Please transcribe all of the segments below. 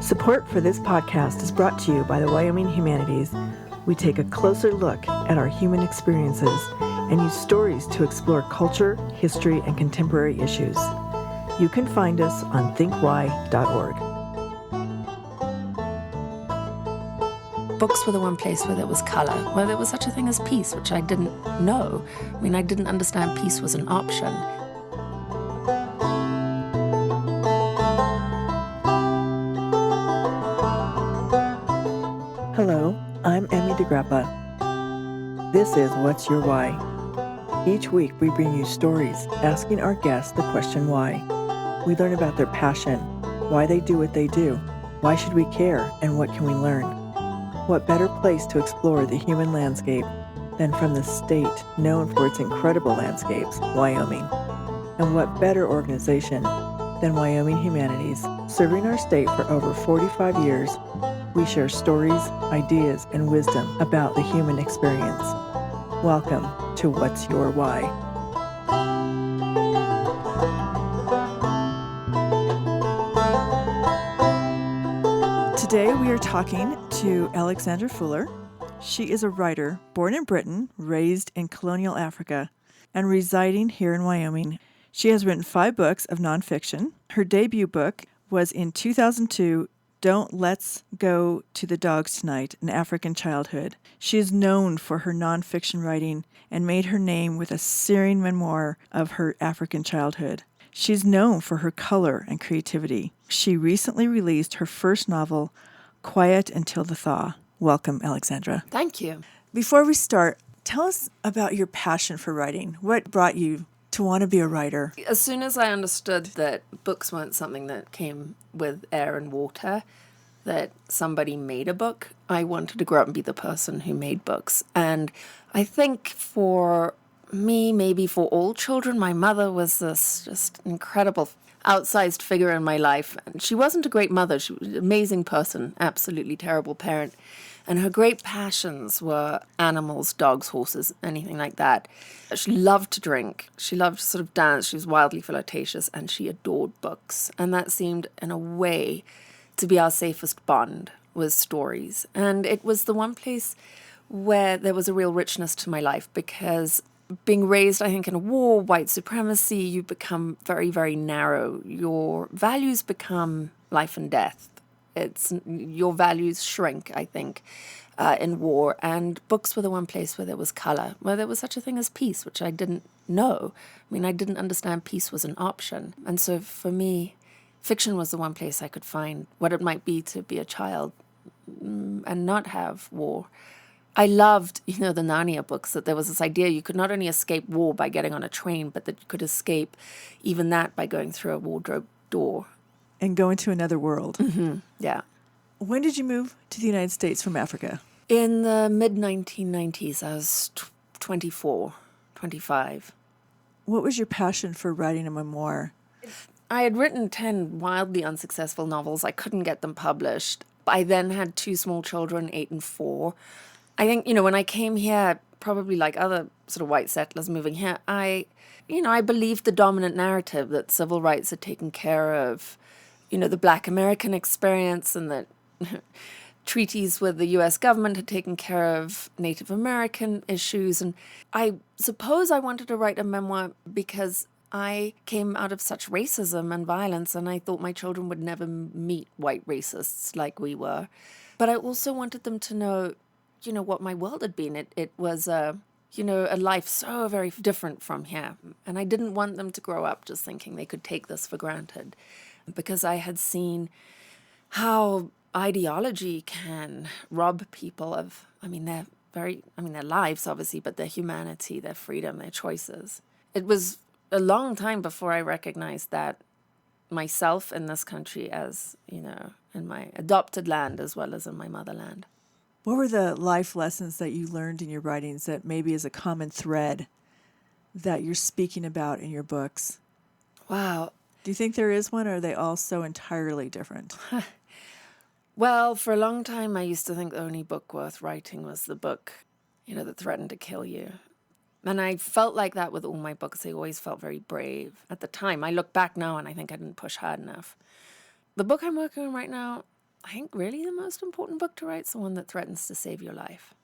Support for this podcast is brought to you by the Wyoming Humanities. We take a closer look at our human experiences and use stories to explore culture, history, and contemporary issues. You can find us on thinkwhy.org. Books were the one place where there was color, where there was such a thing as peace, which I didn't know. I mean, I didn't understand peace was an option. Hello, I'm Emmy DeGrappa. This is What's Your Why? Each week we bring you stories asking our guests the question why. We learn about their passion, why they do what they do, why should we care, and what can we learn? What better place to explore the human landscape than from the state known for its incredible landscapes, Wyoming? And what better organization than Wyoming Humanities? Serving our state for over 45 years, we share stories, ideas, and wisdom about the human experience. Welcome to What's Your Why? Today we are talking to Alexandra Fuller. She is a writer born in Britain, raised in colonial Africa, and residing here in Wyoming. She has written 5 books of nonfiction. Her debut book was in 2002, Don't Let's Go to the Dogs Tonight, An African Childhood. She is known for her nonfiction writing and made her name with a searing memoir of her African childhood. She's known for her color and creativity. She recently released her first novel, Quiet Until the Thaw. Welcome, Alexandra. Thank you. Before we start, tell us about your passion for writing. What brought you to want to be a writer? As soon as I understood that books weren't something that came with air and water, that somebody made a book, I wanted to grow up and be the person who made books. And I think for me, maybe for all children, my mother was this just incredible outsized figure in my life. And she wasn't a great mother. She was an amazing person, absolutely terrible parent. And her great passions were animals, dogs, horses, anything like that. She loved to drink. She loved to sort of dance. She was wildly flirtatious, and she adored books. And that seemed, in a way, to be our safest bond, was stories. And it was the one place where there was a real richness to my life, because being raised, I think, in a war, white supremacy, you become very, very narrow. Your values become life and death. Your values shrink, I think, in war. And books were the one place where there was color, where there was such a thing as peace, which I didn't know. I mean, I didn't understand peace was an option. And so for me, fiction was the one place I could find what it might be to be a child and not have war. I loved, the Narnia books, that there was this idea you could not only escape war by getting on a train, but that you could escape even that by going through a wardrobe door. And go into another world. Mm-hmm. Yeah. When did you move to the United States from Africa? In the mid-1990s. I was 24, 25. What was your passion for writing a memoir? I had written 10 wildly unsuccessful novels. I couldn't get them published. I then had 2 small children, 8 and 4. I think, when I came here, probably like other sort of white settlers moving here, I believed the dominant narrative that civil rights had taken care of, the Black American experience, and that treaties with the U.S. government had taken care of Native American issues. And I suppose I wanted to write a memoir because I came out of such racism and violence, and I thought my children would never meet white racists like we were. But I also wanted them to know, what my world had been. It was a life so very different from here. And I didn't want them to grow up just thinking they could take this for granted, because I had seen how ideology can rob people of, their lives, obviously, but their humanity, their freedom, their choices. It was a long time before I recognized that myself in this country as, in my adopted land as well as in my motherland. What were the life lessons that you learned in your writings that maybe is a common thread that you're speaking about in your books? Wow. Do you think there is one, or are they all so entirely different? Well, for a long time, I used to think the only book worth writing was the book, that threatened to kill you. And I felt like that with all my books. They always felt very brave. At the time, I look back now and I think I didn't push hard enough. The book I'm working on right now, I think really the most important book to write is the one that threatens to save your life.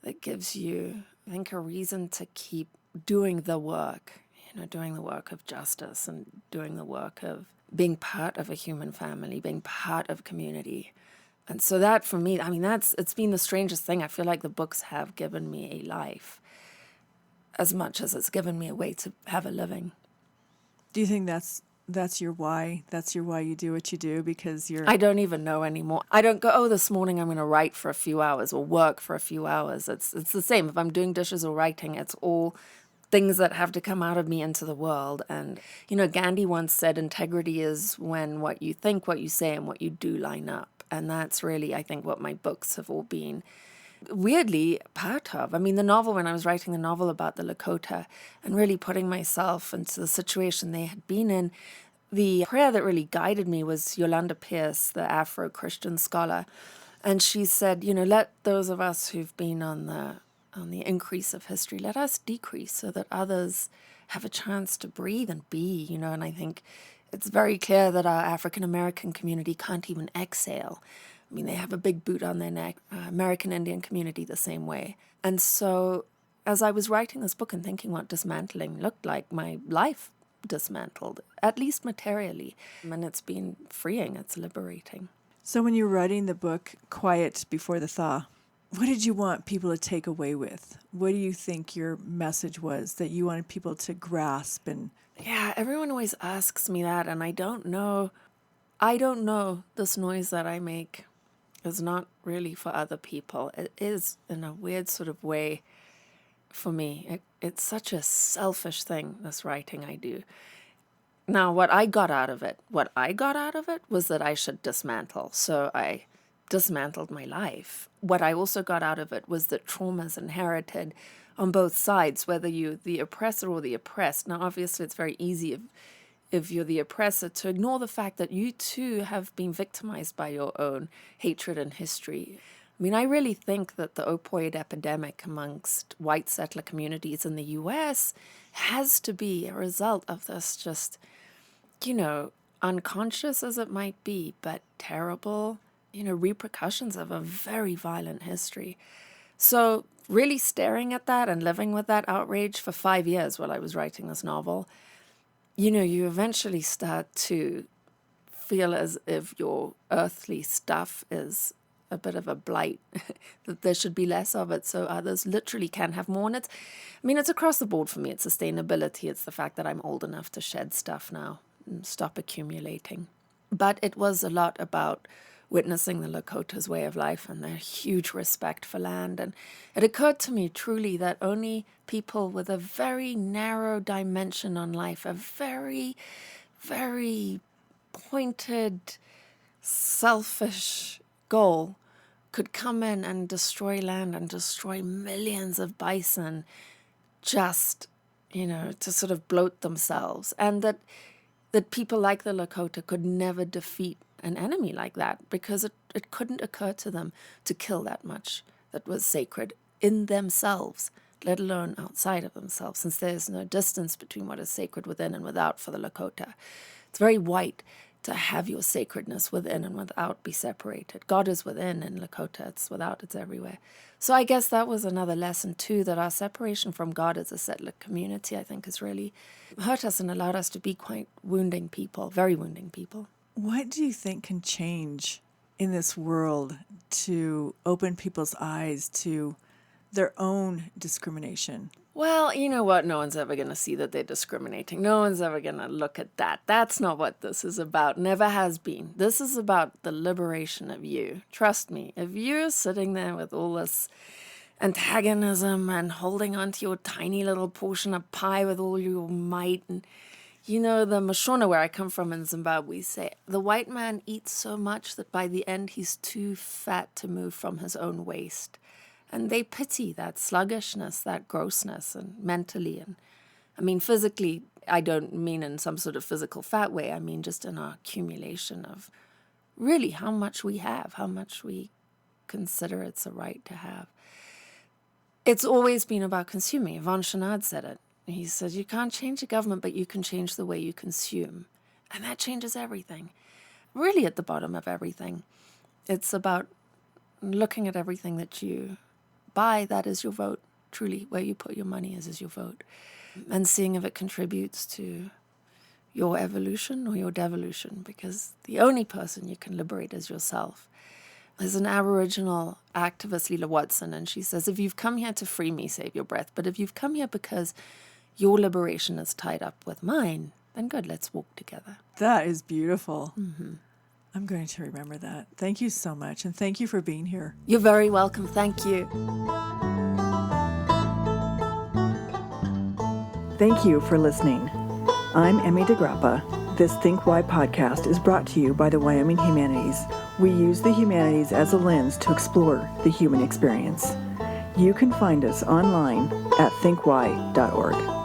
That gives you, I think, a reason to keep doing the work, doing the work of justice and doing the work of being part of a human family, being part of community. And so that for me, I mean, it's been the strangest thing. I feel like the books have given me a life as much as it's given me a way to have a living. Do you think that's your why? That's your why you do what you do, because you're... I don't even know anymore. I don't go, oh, this morning I'm going to write for a few hours or work for a few hours. It's the same. If I'm doing dishes or writing, it's all things that have to come out of me into the world. And, Gandhi once said integrity is when what you think, what you say, and what you do line up. And that's really, I think, what my books have all been weirdly part of. I mean, the novel, when I was writing the novel about the Lakota and really putting myself into the situation they had been in, the prayer that really guided me was Yolanda Pierce, the Afro-Christian scholar. And she said, let those of us who've been on the increase of history, let us decrease so that others have a chance to breathe and be, and I think it's very clear that our African-American community can't even exhale. I mean, they have a big boot on their neck. American Indian community the same way. And so as I was writing this book and thinking what dismantling looked like, my life dismantled, at least materially. And it's been freeing. It's liberating. So when you were writing the book, Quiet Before the Thaw, what did you want people to take away with? What do you think your message was that you wanted people to grasp? And yeah, everyone always asks me that, and I don't know. This noise that I make is not really for other people. It is, in a weird sort of way, for me. It's such a selfish thing, this writing I do. Now, what I got out of it was that I should dismantle. So I dismantled my life. What I also got out of it was that trauma's inherited on both sides, whether you're the oppressor or the oppressed. Now, obviously, it's very easy if you're the oppressor to ignore the fact that you too have been victimized by your own hatred and history. I mean, I really think that the opioid epidemic amongst white settler communities in the U.S. has to be a result of this just, unconscious as it might be, but terrible, repercussions of a very violent history. So really staring at that and living with that outrage for 5 years while I was writing this novel, you eventually start to feel as if your earthly stuff is a bit of a blight, that there should be less of it so others literally can have more. And it's across the board for me. It's sustainability. It's the fact that I'm old enough to shed stuff now and stop accumulating. But it was a lot about witnessing the Lakota's way of life and their huge respect for land. And it occurred to me truly that only people with a very narrow dimension on life, a very, very pointed, selfish goal, could come in and destroy land and destroy millions of bison just, to sort of bloat themselves. And that people like the Lakota could never defeat an enemy like that because it couldn't occur to them to kill that much that was sacred in themselves, let alone outside of themselves, since there's no distance between what is sacred within and without for the Lakota. It's very white to have your sacredness within and without be separated. God is within in Lakota, it's without, it's everywhere. So I guess that was another lesson too, that our separation from God as a settler community, I think, has really hurt us and allowed us to be quite wounding people, very wounding people. what do you think can change in this world to open people's eyes to their own discrimination? Well, you know what? No one's ever going to see that they're discriminating. No one's ever going to look at that. That's not what this is about. Never has been. This is about the liberation of you. Trust me. If you're sitting there with all this antagonism and holding on to your tiny little portion of pie with all your might, and the Mashona, where I come from in Zimbabwe, say the white man eats so much that by the end he's too fat to move from his own waist. And they pity that sluggishness, that grossness, and mentally. And I mean, physically, I don't mean in some sort of physical fat way. I mean just in our accumulation of really how much we have, how much we consider it's a right to have. It's always been about consuming. Yvon Chouinard said it. He said, you can't change the government, but you can change the way you consume. And that changes everything. Really at the bottom of everything. It's about looking at everything that you buy, that is your vote. Truly, where you put your money is your vote. And seeing if it contributes to your evolution or your devolution, because the only person you can liberate is yourself. There's an Aboriginal activist, Leela Watson, and she says, if you've come here to free me, save your breath. But if you've come here because your liberation is tied up with mine, then good, let's walk together. That is beautiful. I'm going to remember that. Thank you so much. And thank you for being here. You're very welcome. Thank you. Thank you for listening. I'm Emmy DeGrappa. This Think Why podcast is brought to you by the Wyoming Humanities. We use the humanities as a lens to explore the human experience. You can find us online at thinkwhy.org.